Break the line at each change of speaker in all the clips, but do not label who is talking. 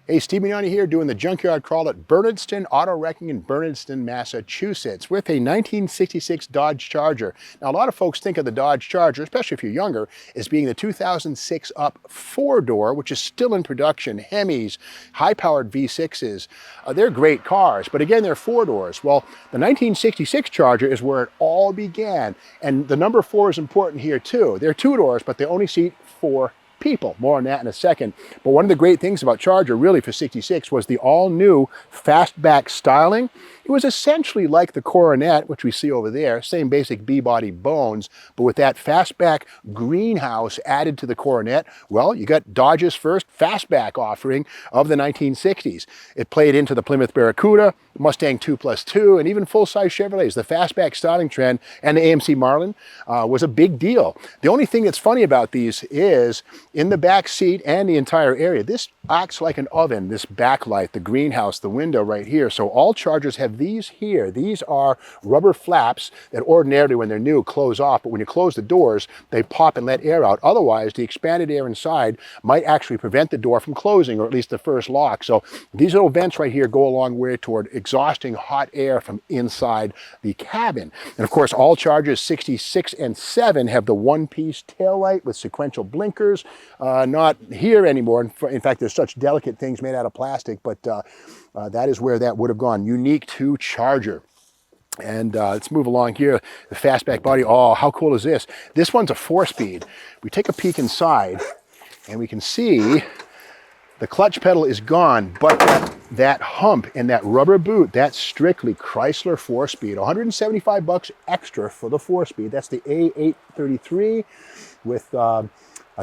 Hey, Steve Mignani here doing the junkyard crawl at Bernardston Auto Wrecking in Bernardston, Massachusetts with a 1966 Dodge Charger. Now, a lot of folks think of the Dodge Charger, especially if you're younger, as being the 2006 up four-door, which is still in production. Hemis, high-powered V6s, they're great cars, but again, they're four doors. Well, the 1966 Charger is where it all began, and the number 4 is important here too. They're two doors, but they only seat 4 people. More on that in a second. But one of the great things about Charger really for 66 was the all-new fastback styling. It was essentially like the Coronet, which we see over there, same basic B-body bones, but with that fastback greenhouse added to the Coronet, well, you got Dodge's first fastback offering of the 1960s. It played into the Plymouth Barracuda, Mustang 2+2, and even full-size Chevrolets. The fastback styling trend and the AMC Marlin was a big deal. The only thing that's funny about these is in the back seat and the entire area, this acts like an oven, this backlight, the greenhouse, the window right here. So all Chargers have these here. These are rubber flaps that ordinarily when they're new close off, but when you close the doors, they pop and let air out. Otherwise, the expanded air inside might actually prevent the door from closing, or at least the first lock. So these little vents right here go a long way toward exhausting hot air from inside the cabin. And of course, all Chargers 66 and 7 have the one-piece taillight with sequential blinkers. Not here anymore. In fact, there's such delicate things made out of plastic, but that is where that would have gone. Unique to Charger. And let's move along here. The fastback body. Oh, how cool is this? This one's a 4-speed. We take a peek inside and we can see the clutch pedal is gone, but that hump and that rubber boot, that's strictly Chrysler 4-speed. $175 extra for the 4-speed. That's the A833 with a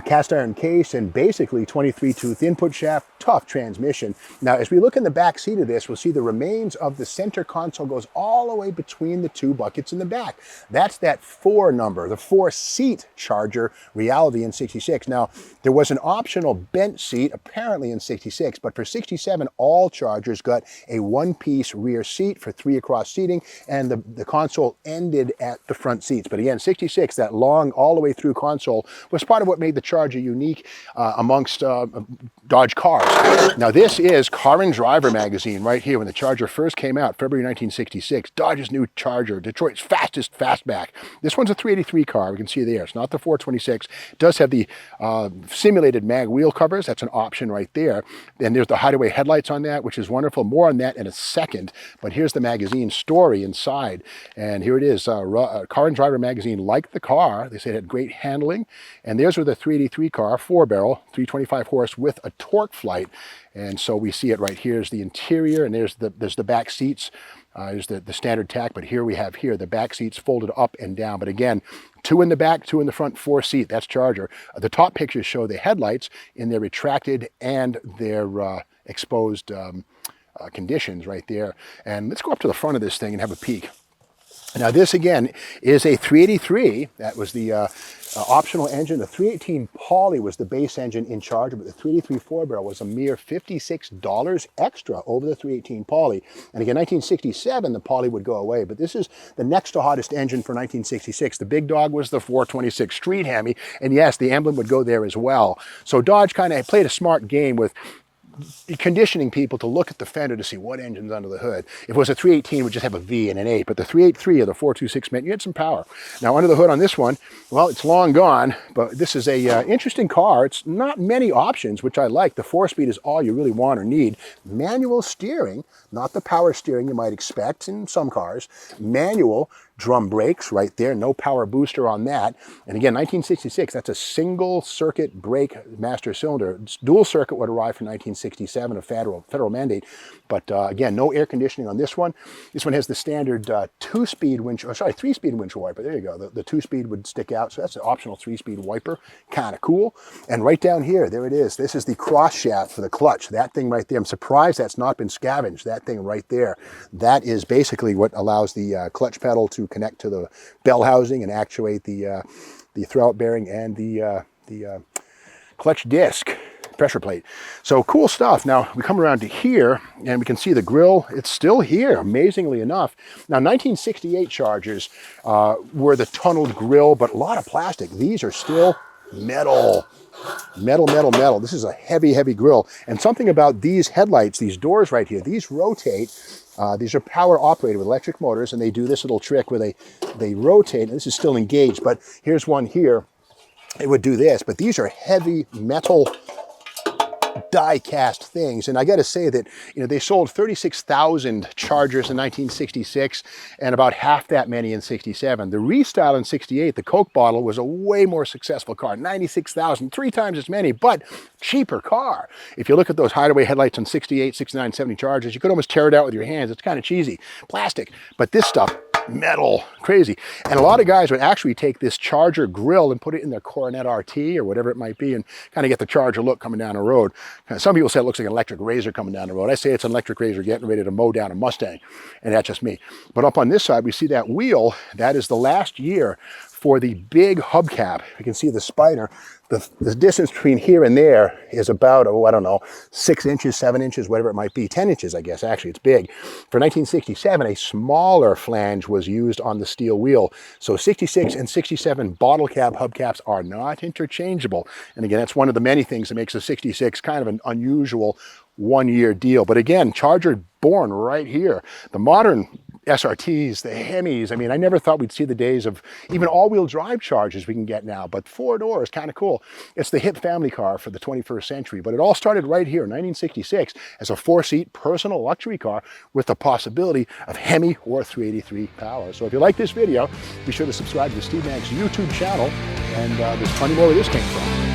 cast iron case and basically 23-tooth input shaft, tough transmission. Now, as we look in the back seat of this, we'll see the remains of the center console goes all the way between the two buckets in the back. That's that 4 number, the 4-seat Charger reality in 66. Now, there was an optional bench seat apparently in 66, but for 67, all Chargers got a one-piece rear seat for 3 across seating, and the console ended at the front seats. But again, 66, that long all the way through console was part of what made the Charger unique amongst Dodge cars. Now, this is Car and Driver magazine right here. When the Charger first came out, February 1966, Dodge's new Charger, Detroit's fastest fastback. This one's a 383 car. We can see there. It's not the 426. It does have the simulated mag wheel covers. That's an option right there. And there's the hideaway headlights on that, which is wonderful. More on that in a second. But here's the magazine story inside. And here it is. Car and Driver magazine, like the car. They say it had great handling. And there's where the 383 car, 4-barrel, 325 horse with a torque flight. And so we see it right here is the interior, and there's the back seats. There's the standard tack, but here we have the back seats folded up and down. But again, 2 in the back, 2 in the front, 4-seat. That's Charger. The top pictures show the headlights in their retracted and their exposed conditions right there. And let's go up to the front of this thing and have a peek. Now, this again is a 383. That was the optional engine. The 318 Poly was the base engine in Charger, but the 383 4-barrel was a mere $56 extra over the 318 Poly. And again, 1967, the Poly would go away, but this is the next to hottest engine for 1966. The big dog was the 426 Street Hemi, and yes, the emblem would go there as well. So Dodge kind of played a smart game with conditioning people to look at the fender to see what engine's under the hood. If it was a 318, it would just have a V and an 8, but the 383 or the 426 meant you had some power. Now, under the hood on this one, well, it's long gone, but this is a interesting car. It's not many options, which I like. The 4-speed is all you really want or need. Manual steering, not the power steering you might expect in some cars. Manual drum brakes right there, no power booster on that. And again, 1966, that's a single circuit brake master cylinder. Dual circuit would arrive for 1967, a federal mandate. But again, no air conditioning on this one. This one has the standard 3-speed windshield wiper. There you go. The 2-speed would stick out. So that's an optional 3-speed wiper. Kind of cool. And right down here, there it is. This is the cross shaft for the clutch. That thing right there. I'm surprised that's not been scavenged. That thing right there. That is basically what allows the clutch pedal to connect to the bell housing and actuate the throwout bearing and the clutch disc pressure plate. So cool stuff. Now we come around to here and we can see the grille. It's still here, amazingly enough. Now 1968 Chargers were the tunneled grille, but a lot of plastic. These are still Metal. Metal, metal, metal. This is a heavy, heavy grille. And something about these headlights, these doors right here, these rotate. These are power operated with electric motors, and they do this little trick where they rotate. This is still engaged, but here's one here. It would do this, but these are heavy metal die cast things. And I got to say that, you know, they sold 36,000 Chargers in 1966 and about half that many in 67. The restyle in 68, the Coke bottle, was a way more successful car, 96,000, 3 times as many, but cheaper car. If you look at those hideaway headlights on 68, 69, 70 Chargers, you could almost tear it out with your hands. It's kind of cheesy, plastic, but this stuff, metal, crazy. And a lot of guys would actually take this Charger grill and put it in their Coronet RT or whatever it might be and kind of get the Charger look coming down the road. Some people say it looks like an electric razor coming down the road. I say it's an electric razor getting ready to mow down a Mustang, and that's just me. But up on this side, we see that wheel. That is the last year for the big hubcap. You can see the Spider. The distance between here and there is about, oh, I don't know, 6 inches, 7 inches, whatever it might be, 10 inches, I guess. Actually, it's big. For 1967, a smaller flange was used on the steel wheel. So 66 and 67 bottle cap hubcaps are not interchangeable. And again, that's one of the many things that makes a 66 kind of an unusual one-year deal. But again, Charger born right here. The modern SRTs, the Hemis, I mean, I never thought we'd see the days of even all-wheel drive Chargers we can get now, but 4 doors, kind of cool. It's the hip family car for the 21st century, but it all started right here in 1966 as a 4-seat personal luxury car with the possibility of Hemi or 383 power. So if you like this video, be sure to subscribe to Steve Mack's YouTube channel, and there's plenty more where this came from.